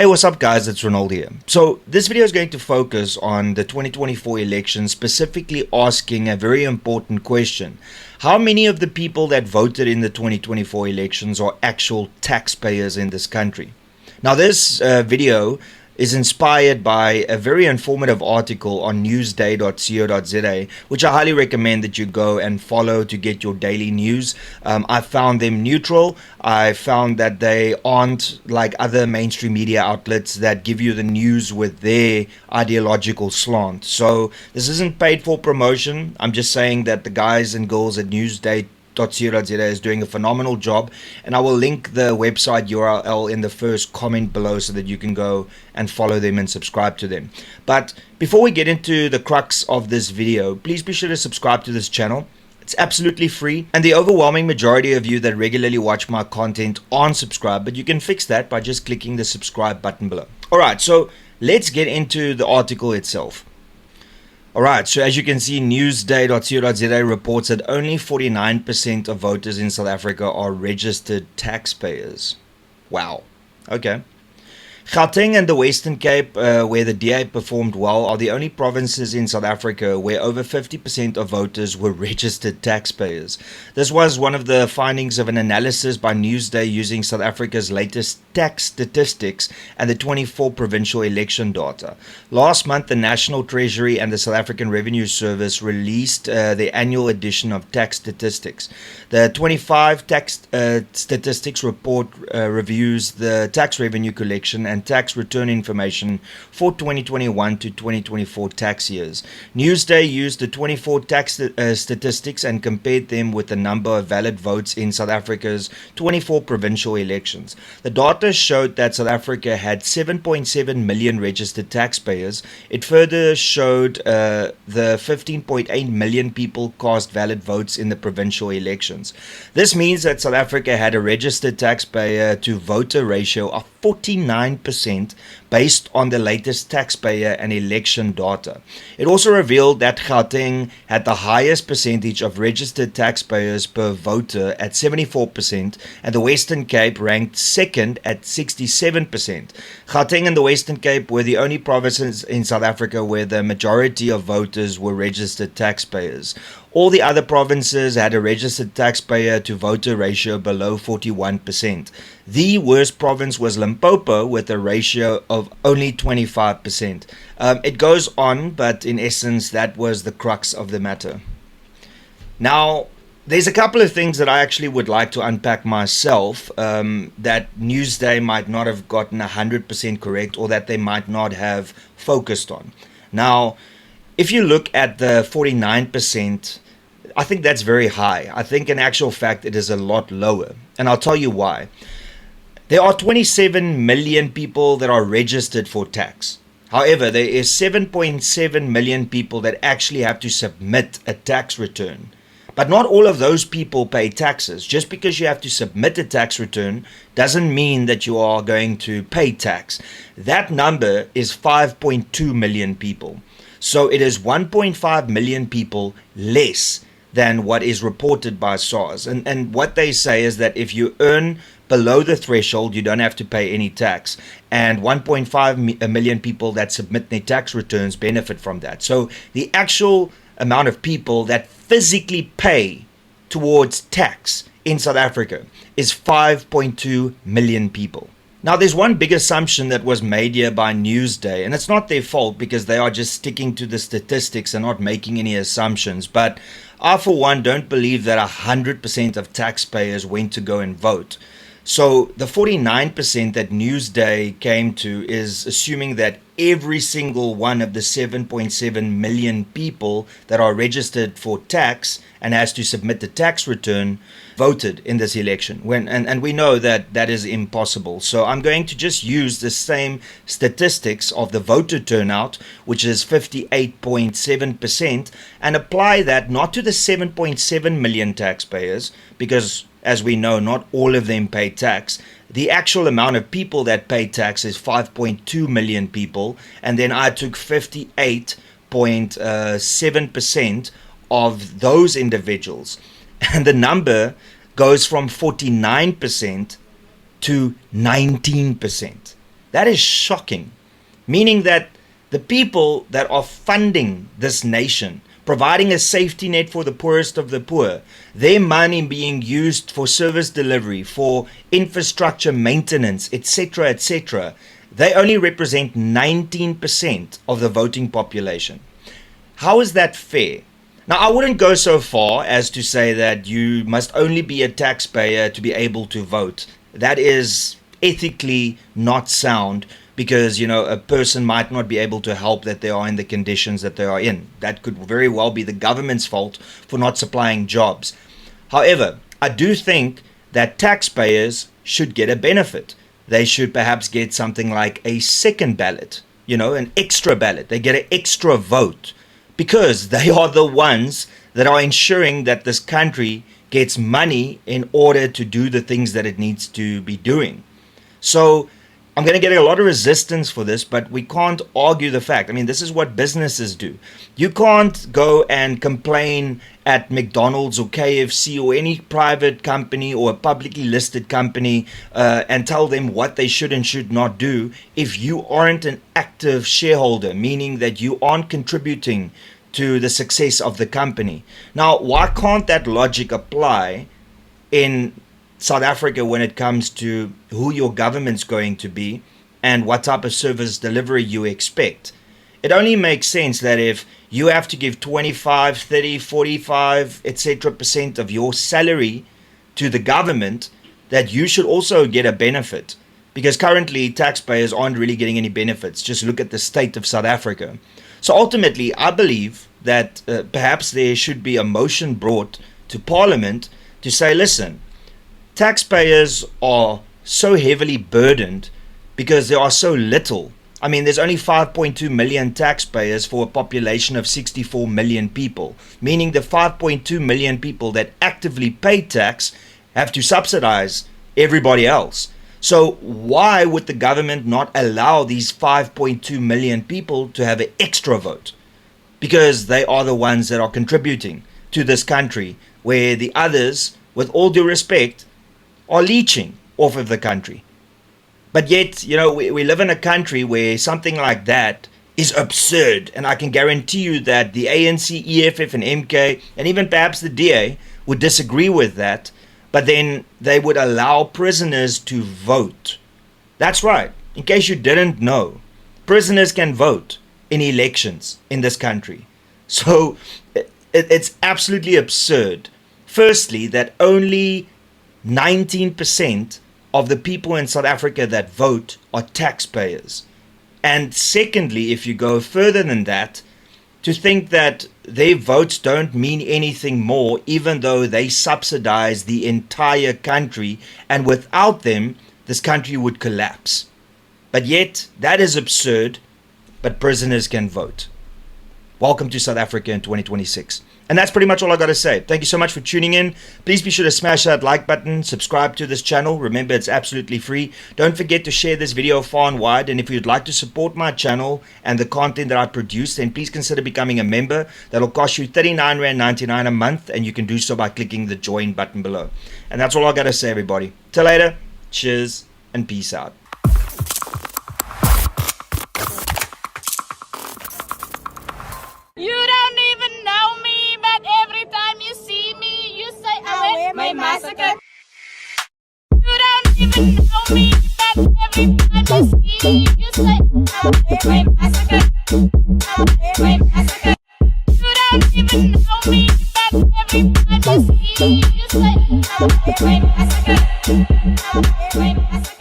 Hey, what's up guys, it's Renaldo here. So this video is going to focus on the 2024 election, specifically asking a very important question. How many of the people that voted in the 2024 elections are actual taxpayers in this country? Now this video is inspired by a very informative article on newsday.co.za, which I highly recommend that you go and follow to get your daily news. I found them neutral. I found that they aren't like other mainstream media outlets that give you the news with their ideological slant. So this isn't paid for promotion. I'm just saying that the guys and girls at Newsday.co.za is doing a phenomenal job, and I will link the website URL in the first comment below so that you can go and follow them and subscribe to them. But before we get into the crux of this video, please be sure to subscribe to this channel. It's absolutely free, and the overwhelming majority of you that regularly watch my content aren't subscribed, but you can fix that by just clicking the subscribe button below. Alright, so let's get into the article itself. Alright, so as you can see, Newsday.co.za reports that only 49% of voters in South Africa are registered taxpayers. Wow. Okay. Gauteng and the Western Cape, where the DA performed well, are the only provinces in South Africa where over 50% of voters were registered taxpayers. This was one of the findings of an analysis by Newsday using South Africa's latest tax statistics and the 24 provincial election data. Last month, the National Treasury and the South African Revenue Service released the annual edition of tax statistics. The 25 tax statistics report reviews the tax revenue collection and tax return information for 2021 to 2024 tax years. Newsday used the 24 tax statistics and compared them with the number of valid votes in South Africa's 24 provincial elections. The data showed that South Africa had 7.7 million registered taxpayers. It further showed the 15.8 million people cast valid votes in the provincial elections. This means that South Africa had a registered taxpayer to voter ratio of 49% based on the latest taxpayer and election data. It also revealed that Gauteng had the highest percentage of registered taxpayers per voter at 74%, and the Western Cape ranked second at 67%. Gauteng and the Western Cape were the only provinces in South Africa where the majority of voters were registered taxpayers. All the other provinces had a registered taxpayer to voter ratio below 41%. The worst province was Limpopo with a ratio of only 25%. It goes on, but in essence, that was the crux of the matter. Now, there's a couple of things that I actually would like to unpack myself that Newsday might not have gotten 100% correct, or that they might not have focused on. Now, if you look at the 49%, I think that's very high. I think in actual fact it is a lot lower, and I'll tell you why. There are 27 million people that are registered for tax. However, there is 7.7 million people that actually have to submit a tax return. But not all of those people pay taxes. Just because you have to submit a tax return doesn't mean that you are going to pay tax. That number is 5.2 million people. So it is 1.5 million people less than what is reported by SARS. And what they say is that if you earn below the threshold, you don't have to pay any tax. And 1.5 million people that submit their tax returns benefit from that. So the actual amount of people that physically pay towards tax in South Africa is 5.2 million people. Now, there's one big assumption that was made here by Newsday, and it's not their fault because they are just sticking to the statistics and not making any assumptions. But I, for one, don't believe that 100% of taxpayers went to go and vote. So the 49% that Newsday came to is assuming that every single one of the 7.7 million people that are registered for tax and has to submit the tax return voted in this election. And we know that that is impossible. So I'm going to just use the same statistics of the voter turnout, which is 58.7%, and apply that not to the 7.7 million taxpayers, because as we know, not all of them pay tax. The actual amount of people that pay tax is 5.2 million people, and then I took 58.7% of those individuals, and the number goes from 49% to 19%. That is shocking. Meaning that the people that are funding this nation, providing a safety net for the poorest of the poor, their money being used for service delivery, for infrastructure maintenance, etc., etc., they only represent 19% of the voting population. How is that fair? Now, I wouldn't go so far as to say that you must only be a taxpayer to be able to vote. That is ethically not sound, because a person might not be able to help that they are in the conditions that they are in. That could very well be the government's fault for not supplying jobs. However, I do think that taxpayers should get a benefit. They should perhaps get something like a second ballot, an extra ballot. They get an extra vote, because they are the ones that are ensuring that this country gets money in order to do the things that it needs to be doing. So I'm going to get a lot of resistance for this, but we can't argue the fact. I mean, this is what businesses do. You can't go and complain at McDonald's or KFC or any private company or a publicly listed company and tell them what they should and should not do if you aren't an active shareholder, meaning that you aren't contributing to the success of the company. Now, why can't that logic apply in South Africa when it comes to who your government's going to be and what type of service delivery you expect? It only makes sense that if you have to give 25, 30, 45, etc. % of your salary to the government, that you should also get a benefit. Because currently taxpayers aren't really getting any benefits. Just look at the state of South Africa. So ultimately, I believe that perhaps there should be a motion brought to Parliament to say, listen, taxpayers are so heavily burdened because there are so little. I mean, there's only 5.2 million taxpayers for a population of 64 million people, meaning the 5.2 million people that actively pay tax have to subsidize everybody else. So why would the government not allow these 5.2 million people to have an extra vote? Because they are the ones that are contributing to this country, where the others, with all due respect, are leeching off of the country. But yet, we live in a country where something like that is absurd. And I can guarantee you that the ANC, EFF, and MK, and even perhaps the DA would disagree with that. But then they would allow prisoners to vote. That's right. In case you didn't know, prisoners can vote in elections in this country. So it's absolutely absurd. Firstly, that only 19% of the people in South Africa that vote are taxpayers. And secondly, if you go further than that, to think that their votes don't mean anything more, even though they subsidize the entire country, and without them, this country would collapse. But yet, that is absurd, but prisoners can vote. Welcome to South Africa in 2026. And that's pretty much all I got to say. Thank you so much for tuning in. Please be sure to smash that like button, subscribe to this channel. Remember, it's absolutely free. Don't forget to share this video far and wide. And if you'd like to support my channel and the content that I produce, then please consider becoming a member. That'll cost you R39.99 a month, and you can do so by clicking the join button below. And that's all I got to say, everybody. Till later, cheers and peace out. You don't even know me, but every time you see me, you say I went my massacre. You don't even know me, but every time you see me, you say I went my massacre. My massacre. You don't even know me, but every time you see me, you say I went my massacre. My massacre.